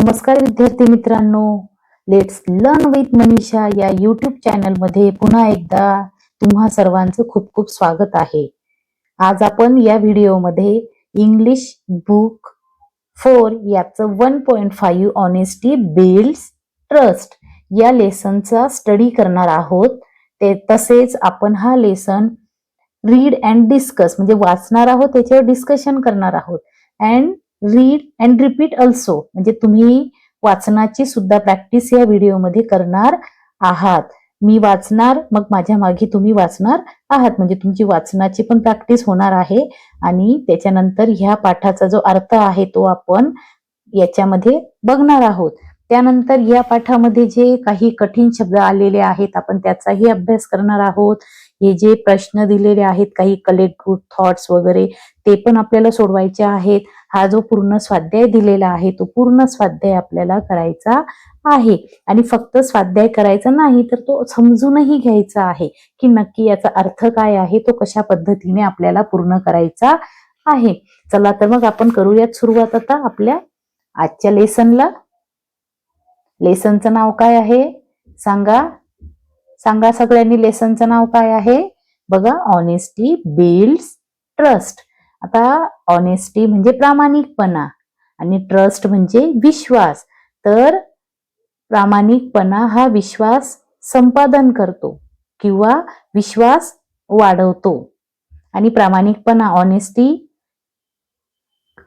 नमस्कार विद्यार्थी मित्रांनो, लेट्स लर्न विथ मनीषा या यूट्यूब चॅनलमध्ये पुन्हा एकदा तुम्हा सर्वांचं खूप खूप स्वागत आहे. आज आपण या व्हिडिओमध्ये इंग्लिश बुक 4 याचं 1.5 ऑनेस्टी बिल्ड्स ट्रस्ट या लेसनचा स्टडी करणार आहोत. तसेच आपण हा लेसन रीड अँड डिस्कस म्हणजे वाचणार आहोत, त्याच्यावर डिस्कशन करणार आहोत. And read and repeat also म्हणजे तुम्ही वाचनाची सुद्धा प्रॅक्टिस या व्हिडिओमध्ये करणार आहात. मी वाचणार, मग माझ्या मागे तुम्ही वाचणार आहात, म्हणजे तुमची वाचनाची पण प्रॅक्टिस होणार आहे. आणि त्याच्यानंतर ह्या पाठाचा जो अर्थ आहे तो आपण याच्यामध्ये बघणार आहोत. त्यानंतर या पाठामध्ये जे काही कठीण शब्द आलेले आहेत आपण त्याचाही अभ्यास करणार आहोत. हे जे प्रश्न दिलेले आहेत काही कलेक्ट गुड थॉट्स वगैरे ते पण आपल्याला सोडवायचे आहेत. हा जो पूर्ण स्वाध्याय दिलेला आहे तो पूर्ण स्वाध्याय आपल्याला करायचा आहे. आणि फक्त स्वाध्याय करायचा नाही तर तो समजूनही घ्यायचा आहे की नक्की याचा अर्थ काय आहे, तो कशा पद्धतीने आपल्याला पूर्ण करायचा आहे. चला तर मग आपण करूयात सुरुवात आता आपल्या आजच्या लेसनला. लेसनचं नाव काय आहे सांगा सांगा सगळ्यांनी, लेसनचं नाव काय आहे बघा. Honesty builds trust. आता ऑनेस्टी म्हणजे प्रामाणिकपणा आणि ट्रस्ट म्हणजे विश्वास. तर प्रामाणिकपणा हा विश्वास संपादन करतो किंवा विश्वास वाढवतो. आणि प्रामाणिकपणा ऑनेस्टी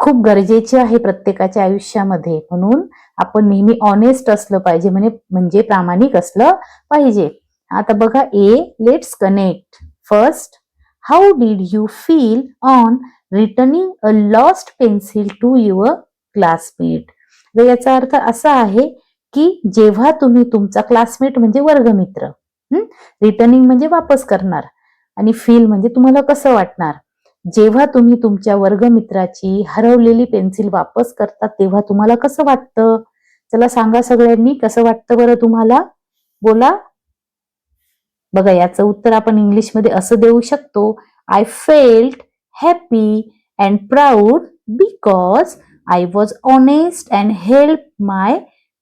खूप गरजेची आहे प्रत्येकाच्या आयुष्यामध्ये. म्हणून आपण नेहमी ऑनेस्ट असलं पाहिजे, म्हणजे प्रामाणिक असलं पाहिजे. आता बघा let's connect. First, how did you feel on returning a lost pencil to your classmate. तर याचा अर्थ असा आहे की जेव्हा तुम्ही तुमचा क्लासमेट म्हणजे वर्गमित्र, रिटर्निंग म्हणजे वापस करणार, आणि फील म्हणजे तुम्हाला कसं वाटणार. जेव्हा तुम्ही तुमच्या वर्गमित्राची हरवलेली पेन्सिल वापस करता तेव्हा तुम्हाला कसं वाटतं. चला सांगा सगळ्यांनी, कसं वाटतं बरं तुम्हाला, बोला. बघा याचं उत्तर आपण इंग्लिशमध्ये असं देऊ शकतो. I felt happy and proud because I was honest and help my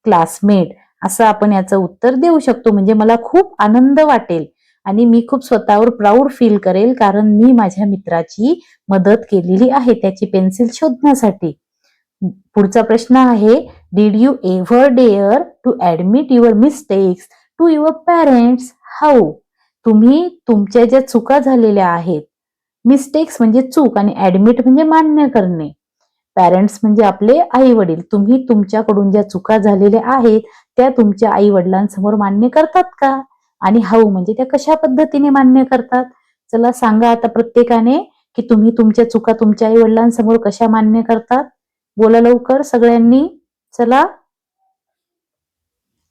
classmate. असं आपण याचं उत्तर देऊ शकतो. म्हणजे मला खूप आनंद वाटेल आणि मी खूप स्वतःवर प्राऊड फील करेल कारण मी माझ्या मित्राची मदत केलेली आहे त्याची पेन्सिल शोधण्यासाठी. पुढचा प्रश्न आहे, did you ever dare to admit your mistakes to your parents. How. तुम्ही तुमच्या ज्या चुका झालेल्या आहेत, मिस्टेक्स म्हणजे चूक आणि ऍडमिट म्हणजे मान्य करणे, पॅरेंट्स म्हणजे आपले आई वडील, तुम्ही तुमच्याकडून ज्या चुका झालेल्या आहेत त्या तुमच्या आई वडिलांसमोर मान्य करतात का. आणि हाऊ म्हणजे त्या कशा पद्धतीने मान्य करतात. चला सांगा आता प्रत्येकाने की तुम्ही तुमच्या चुका तुमच्या आई वडिलांसमोर कशा मान्य करतात. बोला लवकर सगळ्यांनी. चला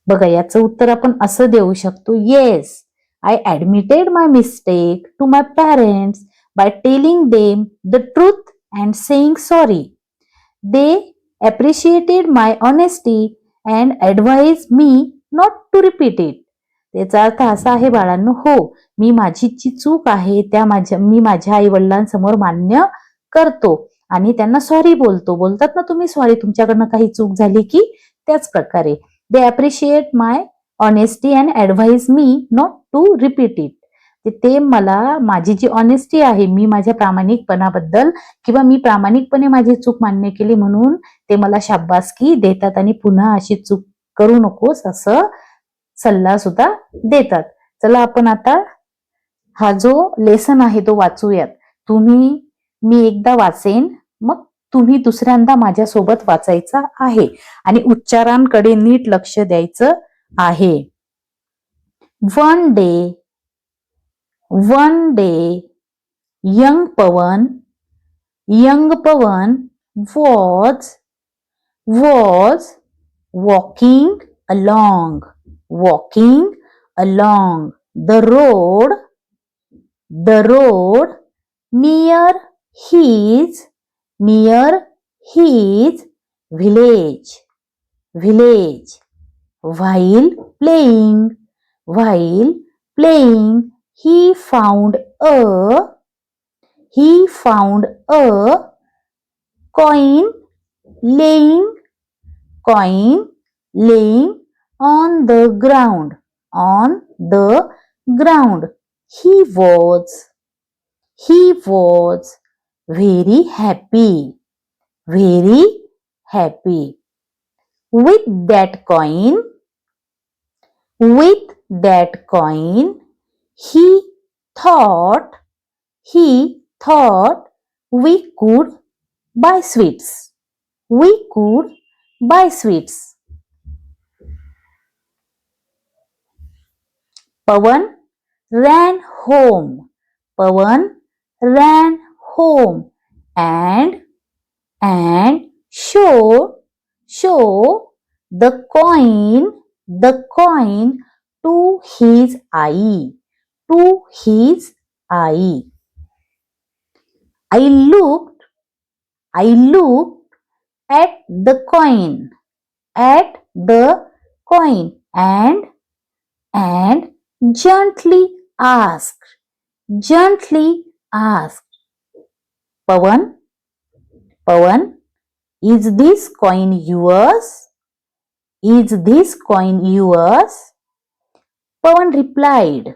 बघा याचं उत्तर आपण असं देऊ शकतो. Yes, I admitted my mistake to my parents by telling them the truth and saying sorry. They appreciated my honesty and advised me not to repeat it. त्याचा अर्थ असा आहे बाळांनो, हो मी माझी जी चूक आहे मी माझ्या आई वडिलांसमोर मान्य करतो आणि त्यांना सॉरी बोलतात ना तुम्ही, सॉरी तुमच्याकडनं काही चूक झाली की, त्याच प्रकारे they appreciate my honesty and advise me not to repeat it. ते मला माझी जी ऑनेस्टी आहे, मी माझ्या प्रामाणिकपणाबद्दल किंवा मी प्रामाणिकपणे माझी चूक मान्य केली म्हणून ते मला शाबासकी देतात आणि पुन्हा अशी चूक करू नकोस असं सल्ला सुद्धा देतात. चला आपण आता हा जो लेसन आहे तो वाचूयात. मी एकदा वाचेन मग तुम्ही दुसऱ्यांदा माझ्यासोबत वाचायचा आहे आणि उच्चारांकडे नीट लक्ष द्यायचं आहे. One day, young Pawan was walking along the road near his village. While playing, he found a coin coin laying on the ground. On the ground. He was very happy. Very happy. With that coin, he thought, we could buy sweets. We could buy sweets. Pawan ran home. Pawan ran home and show the coin to his eye. To his eye. I looked at the coin, and gently asked, Pawan, is this coin yours? Is this coin yours? Pawan replied,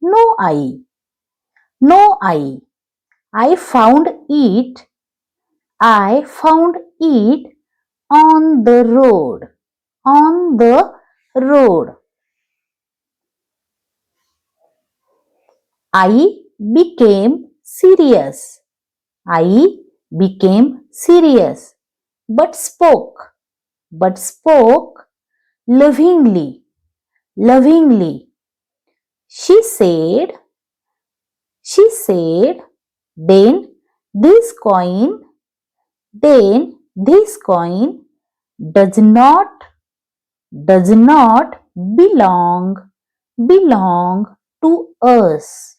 no, I found it on the road. I became serious, but spoke lovingly. She said, then this coin does not belong to us.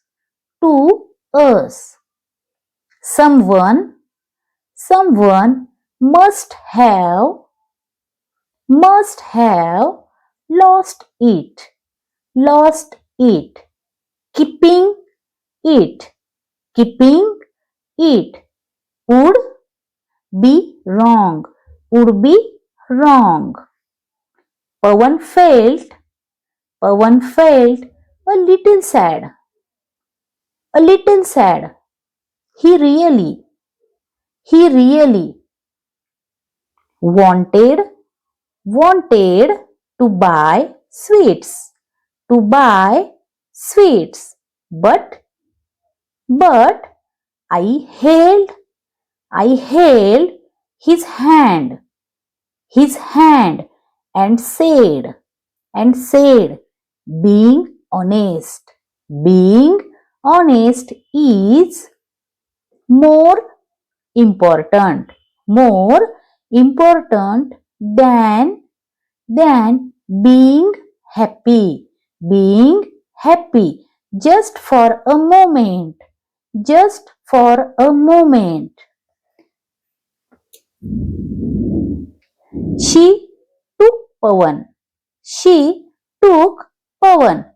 Someone must have lost it. Keeping it would be wrong. Pawan felt a little sad. He really wanted to buy sweets. But I held his hand and said, being honest is more important than being happy. Just for a moment. She took Pawan.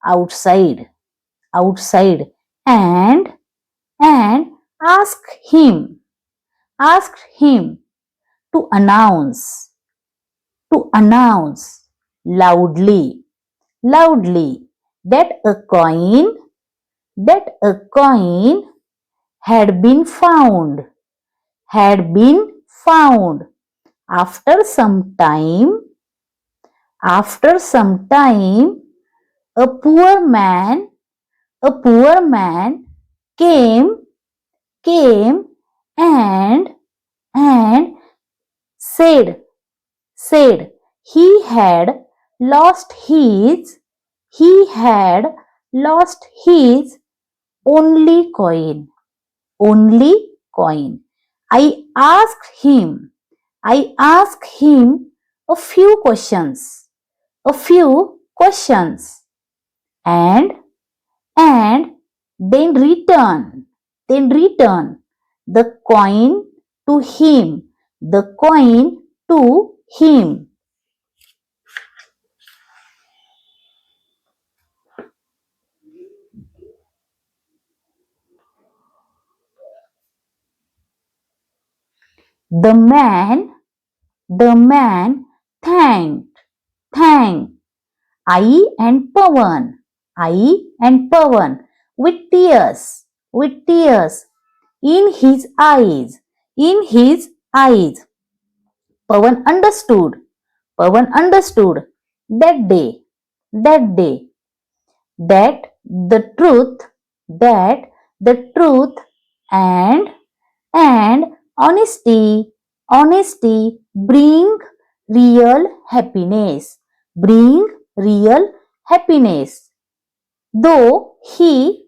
Outside and asked him to announce loudly that a coin had been found. After some time, a poor man came and said he had lost his only coin. I asked him a few questions and then return the coin to him. The man thanked Ai and Pawan with tears in his eyes. Pawan understood that day, that day, that the truth, that the truth and and honesty real happiness, bring real happiness. Though he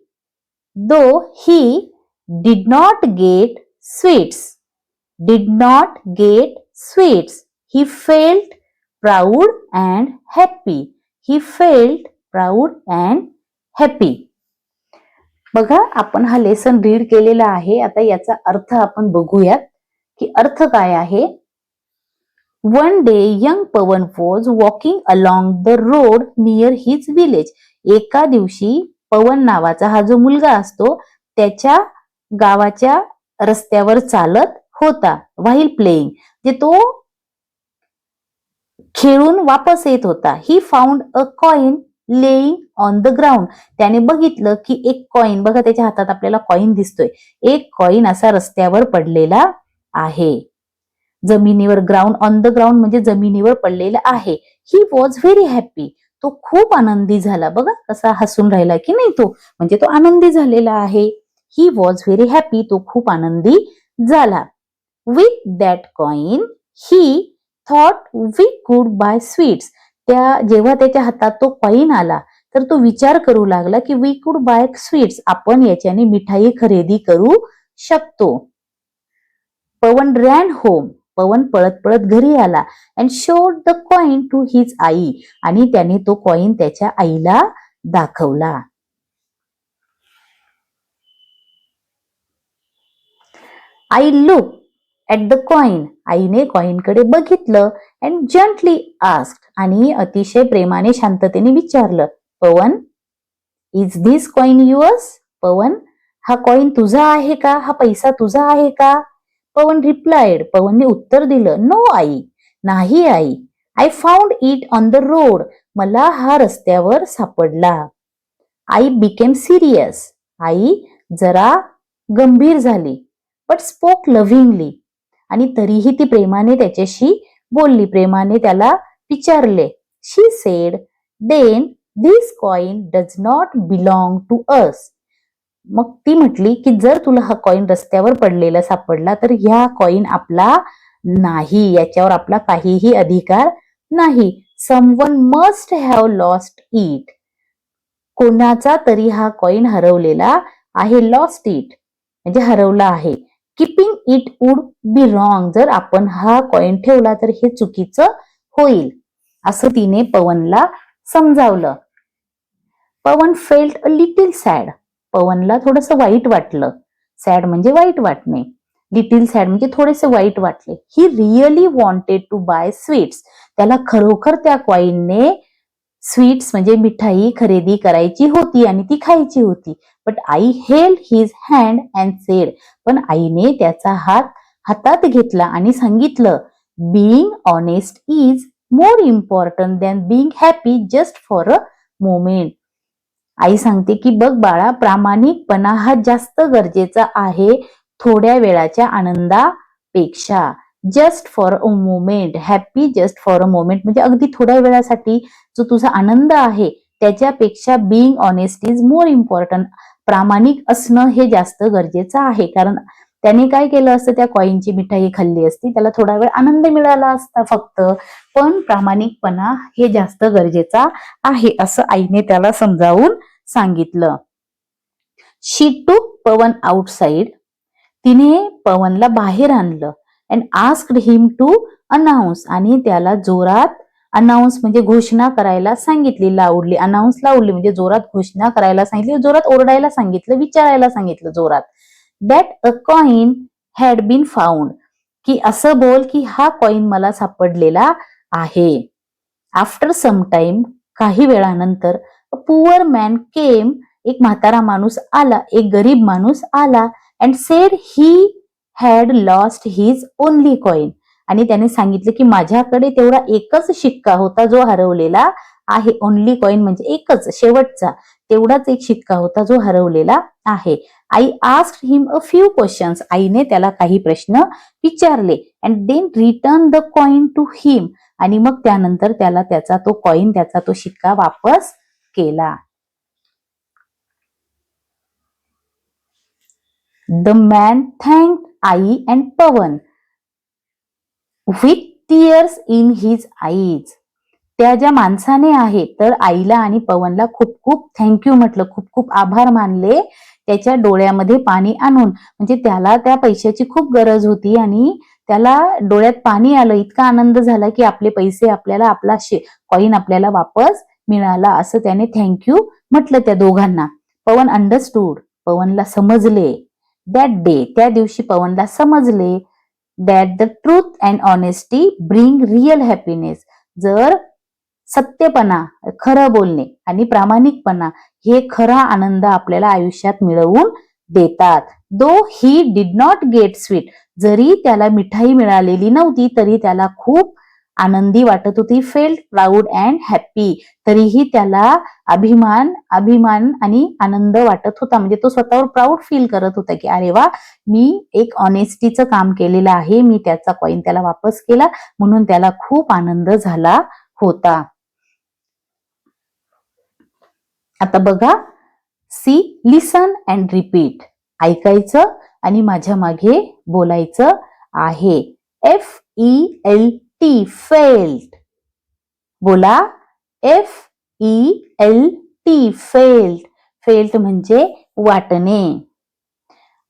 did not get sweets, he felt proud and happy. He felt proud and happy. बघा, आपण हा lesson read केलेला आहे. आता याचा अर्थ आपण बघूयात की अर्थ काय आहे. One day young Pawan was walking along the road near his village. एका दिवशी पवन नावाचा हा जो मुलगा असतो त्याच्या गावाच्या रस्त्यावर चालत होता. व्हाईल प्लेइंग, जे तो खेळून वापस येत होता. He found a coin laying on the ground. त्याने बघितलं की एक कॉइन, बघा त्याच्या हातात आपल्याला कॉइन दिसतोय, एक कॉइन असा रस्त्यावर पडलेला आहे. जमिनीवर, ग्राउंड, ऑन द ग्राउंड म्हणजे जमिनीवर पडलेला आहे. He was very happy. तो खूप आनंदी झाला. बघा कसा हसून राहिला की नाही तो, म्हणजे तो आनंदी झालेला आहे. He was very happy. तो खूप आनंदी झाला. With that coin he thought we could buy sweets. जेव्हा त्याच्या हातात तो कॉइन आला तर तो विचार करू लागला की वी कुड बाय स्वीट्स, आपण याच्याने मिठाई खरेदी करू शकतो. पवन रॅन होम. पवन पळत पळत घरी आला. And showed the coin to his आई. आणि त्याने तो कॉइन त्याच्या आईला दाखवला. आई लुक ॲट द कॉइन. आईने कॉइन कडे बघितलं. And gently asked. आणि अतिशय प्रेमाने शांततेने विचारलं, Pawan, is this coin yours? Pawan, हा कॉइन तुझा आहे का? हा पैसा तुझा आहे का? पवन रिप्लाइड. पवनने उत्तर दिलं, नो आई. नाही आई. I found it on the road. मला हा रस्त्यावर सापडला. I became serious. आई जरा गंभीर झाली. But spoke lovingly. आणि तरीही ती प्रेमाने त्याच्याशी बोलली, प्रेमाने त्याला विचारले. She said, then this coin does not belong to us. मग ती म्हटली की जर तुला हा कॉइन रस्त्यावर पडलेला सापडला तर ह्या कॉइन आपला नाही, याच्यावर आपला काहीही अधिकार नाही. Someone must have lost it. कोणाचा तरी हा कॉइन हरवलेला आहे. लॉस्ट इट म्हणजे हरवला आहे. Keeping it would be wrong. जर आपण हा कॉइन ठेवला तर हे चुकीचं होईल, असं तिने पवनला समजावलं. पवन फेल्ट अ लिटिल सॅड. पवनला थोडस वाईट वाटलं. सॅड म्हणजे वाईट वाटणे. लिटिल सॅड म्हणजे थोडेसे वाईट वाटले. He really wanted to buy sweets. त्याला खरोखर त्या कॉइनने स्वीट्स म्हणजे मिठाई खरेदी करायची होती आणि ती खायची होती. But Aai held his hand and said. पण आईने त्याचा हात हातात घेतला आणि सांगितलं, being honest is more important than being happy just for a moment. आई सांगते की बघ बाळा, प्रामाणिकपणा हा जास्त गरजेचा आहे थोड्या वेळाच्या आनंदापेक्षा. Just for a moment, happy just for a moment म्हणजे अगदी थोड्या वेळासाठी जो तुझा आनंद आहे त्याच्यापेक्षा being honest is more important. प्रामाणिक असणं हे जास्त गरजेचं आहे. कारण त्याने काय केलं असतं, त्या कॉइनची मिठाई खाल्ली असती, त्याला थोडा वेळ आनंद मिळाला असता फक्त. पण प्रामाणिकपणा हे जास्त गरजेचा आहे असं आईने त्याला समजावून सांगितलं. शी टूक पवन आउटसाइड. तिने पवनला बाहेर आणलं. And asked him to announce. आणि त्याला जोरात अनाउन्स म्हणजे घोषणा करायला सांगितली. लाऊडली अनाउन्स, लाऊडली म्हणजे जोरात घोषणा करायला सांगितली, जोरात ओरडायला सांगितलं, विचारायला सांगितलं जोरात. That a coin had been found. की असं बोल की हा कॉइन मला सापडलेला आहे. आफ्टर सम टाइम, काही वेळानंतर, अ पुअर मॅन केम. एक म्हातारा माणूस आला, एक गरीब माणूस आला. And said he had lost his only coin. आणि त्याने सांगितलं की माझ्याकडे तेवढा एकच शिक्का होता जो हरवलेला आहे. ओनली कॉइन म्हणजे एकच, शेवटचा तेवढाच एक शिक्का होता जो हरवलेला आहे. Aai asked him a few questions. आईने त्याला काही प्रश्न विचारले. And then return the coin to him. आणि मग त्यानंतर त्याला त्याचा तो कॉइन, त्याचा तो शिक्का वापस केला. The man thanked Aai and Pawan with tears in his eyes. त्या ज्या माणसाने आहे तर आईला आणि पवनला खूप खूप थँक्यू म्हटलं, खूप खूप आभार मानले त्याच्या डोळ्यामध्ये पाणी आणून. म्हणजे त्याला त्या पैशाची खूप गरज होती आणि त्याला डोळ्यात पाणी आलं. इतका आनंद झाला की आपले पैसे आपल्याला, आपला कॉइन आपल्याला वापस मिळाला, असं त्याने थँक्यू म्हटलं त्या दोघांना. पवन अंडरस्टूड. पवनला समजले. That day. त्या दिवशी पवनला समजले that the truth and honesty bring real happiness. जर सत्यपणा, खरं बोलणे आणि प्रामाणिकपणा हे खरा आनंद आपल्याला आयुष्यात मिळवून देतात. Though he did not get sweet. जरी त्याला मिठाई मिळालेली नव्हती तरी त्याला खूप आनंदी वाटत होती. Felt proud and happy. तरीही त्याला अभिमान आणि आनंद वाटत होता. म्हणजे तो स्वतःवर प्राऊड फील करत होता की अरे वा, मी एक ऑनेस्टीचं काम केलेलं आहे, मी त्याचा कॉइन त्याला वापस केला, म्हणून त्याला खूप आनंद झाला होता. आता बघा, सी लिसन अँड रिपीट. ऐकायचं आणि माझ्या मागे बोलायचं आहे. FELT felt. बोला FELT फेल्ट. फेल्ट म्हणजे वाटणे.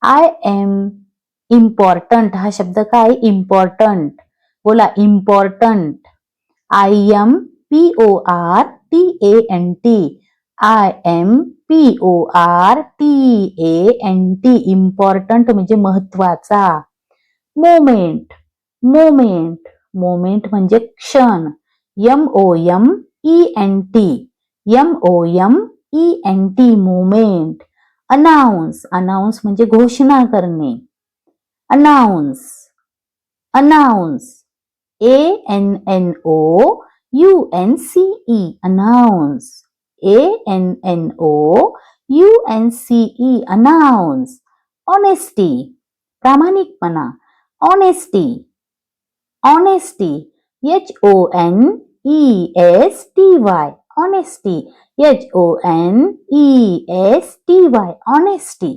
I am important. हा शब्द काय? इम्पॉर्टंट. बोला इम्पॉर्टंट. IMPORTANT. IMPORTANT. इम्पॉर्टंट म्हणजे महत्वाचा. मोमेंट. मोमेंट. मोमेंट म्हणजे क्षण. MOMENT. MOMENT. Moment. Announce. Announce म्हणजे घोषणा करणे. Announce. Announce. ANNOUNCE. Announce. ANNOUNCE. Announce. Honesty. प्रामाणिकपणा. Honesty. Honesty. HONESTY. Honesty. HONESTY. Honesty.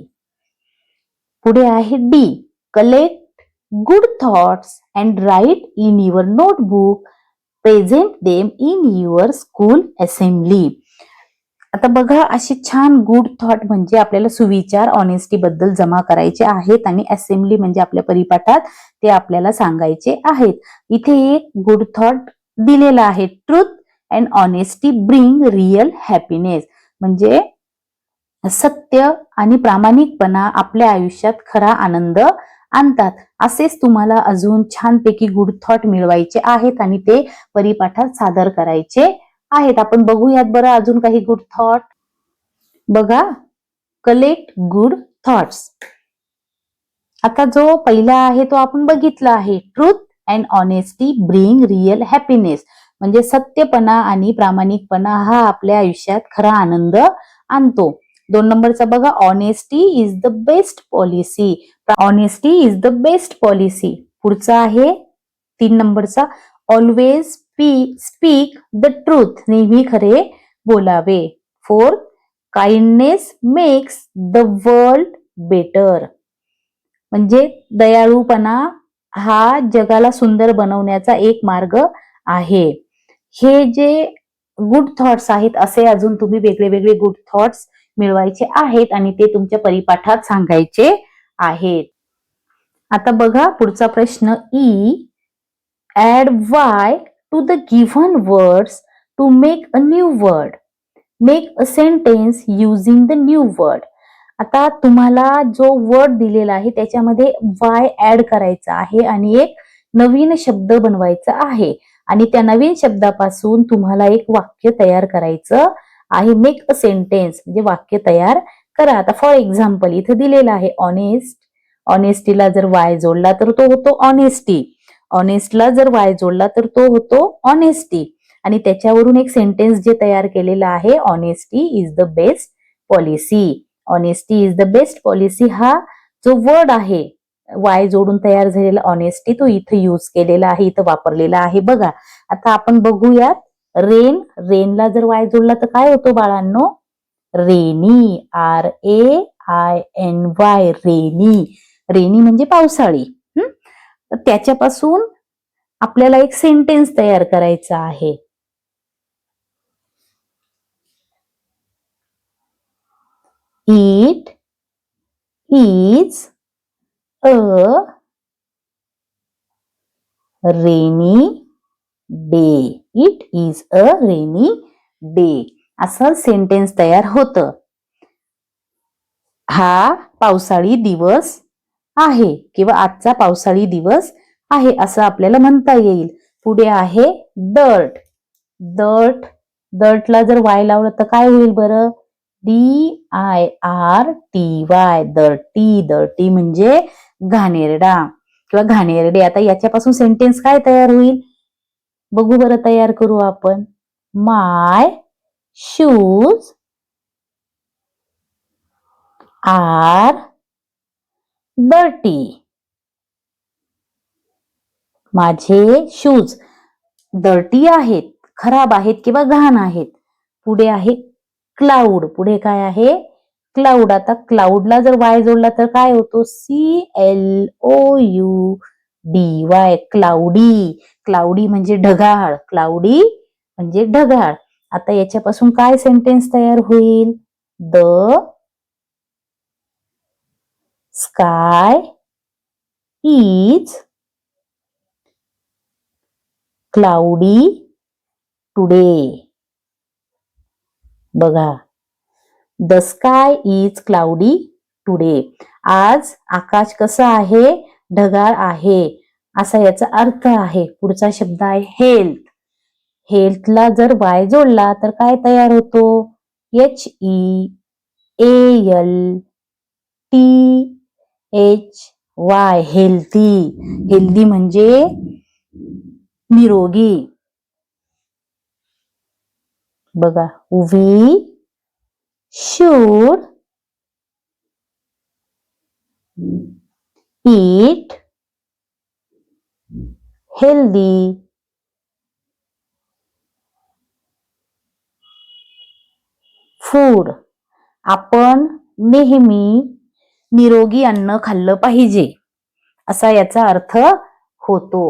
पुढे आहे D. Collect good thoughts and write in your notebook. Present them in your school assembly. आता बघा, असे छान गुड थॉट म्हणजे आपल्याला सुविचार ऑनेस्टी बद्दल जमा करायचे आहेत आणि असेंब्ली म्हणजे आपल्या परिपाठात ते आपल्याला सांगायचे आहेत. इथे एक गुड थॉट दिलेला आहे. Truth and honesty bring real happiness. म्हणजे सत्य आणि प्रामाणिकपणा आपल्या आयुष्यात खरा आनंद आणतात. असेच तुम्हाला अजून छानपैकी गुड थॉट मिळवायचे आहेत आणि ते परिपाठात सादर करायचे आहेत. आपण बघूयात बरं अजून काही गुड थॉट. बघा, कलेक्ट गुड थॉट्स. आता जो पहिला आहे तो आपण बघितला आहे. Truth and honesty bring real happiness. म्हणजे सत्यपणा आणि प्रामाणिकपणा हा आपल्या आयुष्यात खरा आनंद आणतो. 2 नंबरचा बघा, honesty is the best policy. Honesty is the best policy. पुढचा आहे 3 नंबरचा, ऑलवेज स्पीक द ट्रूथ. नेहमी खरे बोलावे. 4, kindness makes the world better. म्हणजे दयाळूपणा हा जगाला सुंदर बनवण्याचा एक मार्ग आहे. हे जे गुड थॉट्स आहेत असे अजून तुम्ही वेगळे वेगळे गुड थॉट्स मिळवायचे आहेत आणि ते तुमच्या परिपाठात सांगायचे आहेत. आता बघा पुढचा प्रश्न. Add Y to the given words to make a new word. Make a sentence using the new word. आता तुम्हाला जो वर्ड दिलेला आहे त्याच्यामध्ये वाय ऍड करायचा आहे आणि एक नवीन शब्द बनवायचा आहे आणि त्या नवीन शब्दापासून तुम्हाला एक वाक्य तयार करायचं आहे. मेक अ सेंटेन्स म्हणजे वाक्य तयार करा. आता फॉर एक्झाम्पल इथे दिलेलं आहे, ऑनेस्ट ऑनेस्टीला जर वाय जोडला तर तो होतो ऑनेस्टी. ऑनेस्टला जर वाय जोडला तर तो होतो ऑनेस्टी. आणि त्याच्यावरून एक सेंटेन्स जे तयार केलेलं आहे, honesty is the best policy. Honesty is the best policy हा जो वर्ड आहे वाय जोडून तयार झालेला ऑनेस्टी, तो इथे यूज केलेला आहे, इथं वापरलेला आहे. बघा आता आपण बघूयात. रेन, रेनला जर वाय जोडला तर काय होतो बाळांनो? रेनी. RAINY, rainy. रेनी म्हणजे पावसाळी. तर त्याच्यापासून आपल्याला एक सेंटेन्स तयार करायचा आहे. It is a rainy day. It is a rainy day असं सेंटेन्स तयार होतं. हा पावसाळी दिवस आहे किंवा आजचा पावसाळी दिवस आहे असं आपल्याला म्हणता येईल. पुढे आहे डर्ट. डर्ट, डर्टला जर वाय लावलं तर काय होईल बरं? DIRTY, dirty. डर्टी म्हणजे घाणेरडा किंवा घाणेरडे. आता याच्यापासून सेंटेन्स काय तयार होईल बघू बरं, तयार करू आपण. माय शूज आर डर्टी. माझे शूज डर्टी आहेत, खराब आहेत किंवा घाण आहेत. पुढे आहे क्लाउड. पुढे काय आहे? क्लाउड. आता क्लाउडला जर वाय जोडला तर काय होतो? CLOUDY, cloudy. क्लाउडी म्हणजे ढगाळ. क्लाउडी म्हणजे ढगाळ. आता याच्यापासून काय सेंटेन्स तयार होईल? The sky is cloudy today. बघा, the sky is cloudy today. आज आकाश कसं आहे? ढगाळ आहे असा याचा अर्थ आहे. पुढचा शब्द आहे हेल्थ. हेल्थला जर वाय जोडला तर काय तयार होतो? HEALTHY, healthy. हेल्थी म्हणजे निरोगी. बघा, we should eat healthy food. आपण नेहमी निरोगी अन्न खाल्लं पाहिजे असा याचा अर्थ होतो.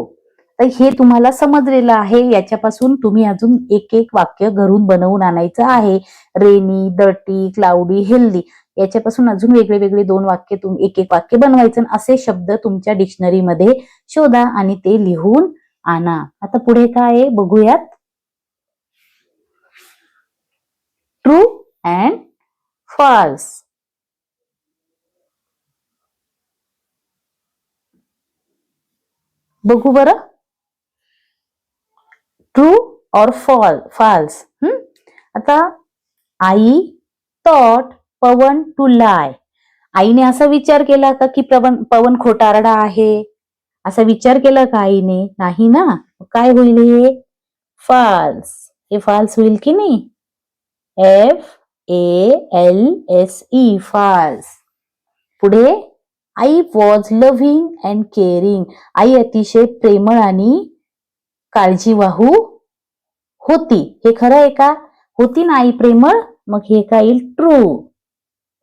तर हे तुम्हाला समजलेलं आहे. याच्यापासून तुम्ही अजून एक एक वाक्य घरून बनवून आणायचं आहे. रेनी, डर्टी, क्लाउडी, हेल्दी याच्यापासून अजून वेगळे वेगळे 2 वाक्य तुम्ही एक एक वाक्य बनवायचं. असे शब्द तुमच्या डिक्शनरीमध्ये शोधा आणि ते लिहून आणा. आता पुढे काय आहे बघूयात. True and false. बघू बरं, ट्रू और फॉल्स. आता आई थॉट पवन टू लाय. आईने असा विचार केला का की पवन खोटारडा आहे? असा विचार केला का आईने? नाही ना. काय होईल हे? फॉल्स. हे फॉल्स होईल की नाही? FALSE, false. पुढे Aai was loving and caring. आई अतिशय प्रेमळ आणि काळजीवाहू होती. हे खरं आहे का? होती ना आई प्रेमळ? मग हे काय येईल? ट्रू.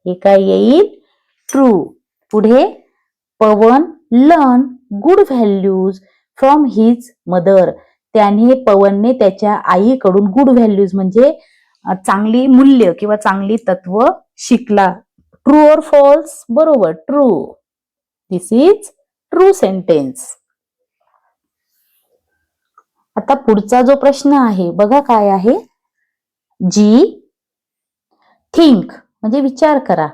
हे काय येईल? ट्रू. पुढे Pawan learn good values from his mother. पवनने त्याच्या आईकडून गुड व्हॅल्यूज म्हणजे चांगली मूल्य किंवा चांगली तत्व शिकला. ट्रू और फॉल्स? बरोबर, true. This is true sentence. आता पुढचा जो प्रश्न आहे बघा काय आहे. जी थिंक म्हणजे विचार करा.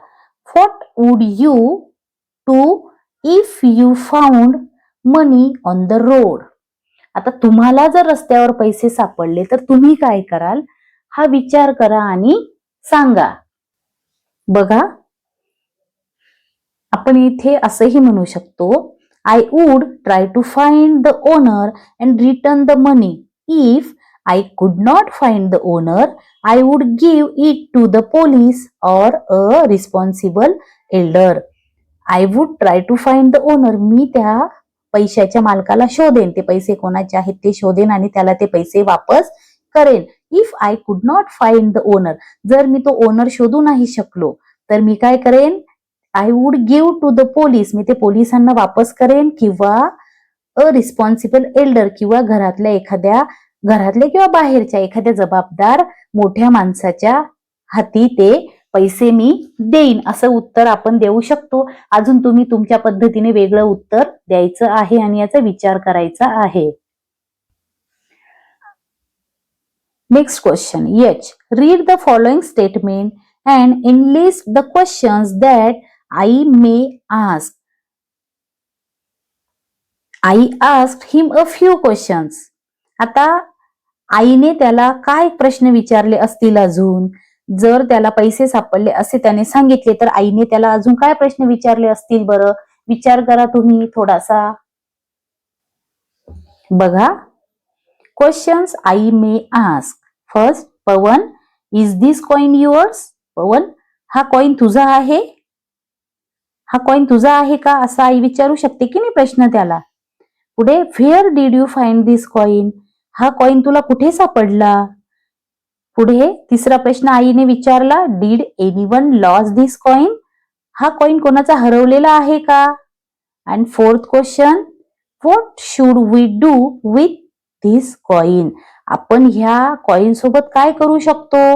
What would you do if you found money on the road. आता तुम्हाला जर रस्त्यावर पैसे सापडले तर तुम्ही काय कराल? हा विचार करा आणि सांगा. बघा, आपण इथे असंही म्हणू शकतो, I would try to find the owner and return the money. If I could not find the owner, I would give it to the police or a responsible elder. I would try to find the owner. मी त्या पैशाच्या मालकाला शोधेन, ते पैसे कोणाचे आहेत ते शोधेन आणि त्याला ते पैसे वापस करेन. If I could not find the owner, जर मी तो ओनर शोधू नाही शकलो तर मी काय करेन, I would give to the police, मी ते पोलिसांना वापस करेन, किंवा अ रिस्पॉन्सिबल एल्डर, किंवा घरातल्या किंवा बाहेरच्या एखाद्या जबाबदार मोठ्या माणसाच्या हाती ते पैसे मी देईन, असं उत्तर आपण देऊ शकतो. अजून तुम्ही तुमच्या पद्धतीने वेगळं उत्तर द्यायचं आहे आणि याचा विचार करायचा आहे. Next question. H. Read the following statement and enlist the questions that I may ask. I asked him a few questions. आता आईने त्याला काय प्रश्न विचारले असतील अजून, जर त्याला पैसे सापडले असे त्याने सांगितले तर आईने त्याला अजून काय प्रश्न विचारले असतील बरं, विचार करा तुम्ही थोडासा. बघा, questions Aai may ask. First, Pawan, is this coin yours? Pawan, हा कॉइन तुझा आहे? हा कॉइन तुझा आहे का, असा आई विचारू शकते की नाही प्रश्न त्याला. पुढे, where did you find this coin? हा कॉइन तुला कुठे सापडला? पुढे तिसरा प्रश्न आईने विचारला, did anyone loss this coin? हा कॉइन कोणाचा हरवलेला आहे का? And fourth question, what should we do with this coin? आपण ह्या कॉइन सोबत काय करू शकतो,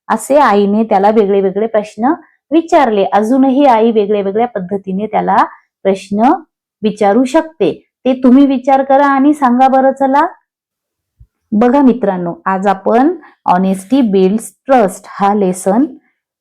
असे आईने त्याला वेगळे वेगळे प्रश्न विचारले. अजूनही आई वेगळ्या वेगळ्या पद्धतीने त्याला प्रश्न विचारू शकते. ते तुम्ही विचार करा आणि सांगा बरं. चला बघा मित्रांनो, आज आपण ऑनेस्टी बिल्ड्स ट्रस्ट हा लेसन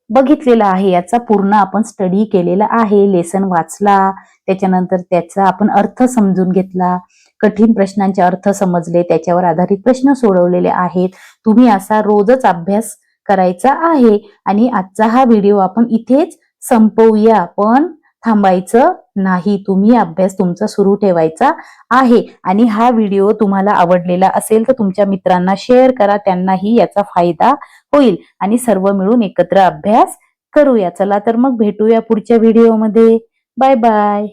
बघितलेला आहे. याचा पूर्ण आपण स्टडी केलेला आहे, लेसन वाचला, त्याच्यानंतर त्याचा आपण अर्थ समजून घेतला, कठीण प्रश्नांचे अर्थ समजले, त्याच्यावर आधारित प्रश्न सोडवलेले आहेत. तुम्ही असा रोजच अभ्यास करायचा आहे. आणि आजचा हा व्हिडिओ आपण इथेच संपवूया, पण थांबायचं नाही. तुम्ही अभ्यास तुमचा सुरू ठेवायचा आहे. आणि हा व्हिडिओ तुम्हाला आवडलेला असेल तर तुमच्या मित्रांना शेअर करा, त्यांनाही याचा फायदा होईल आणि सर्व मिळून एकत्र अभ्यास करूया. चला तर मग भेटूया पुढच्या व्हिडिओमध्ये. Bye bye.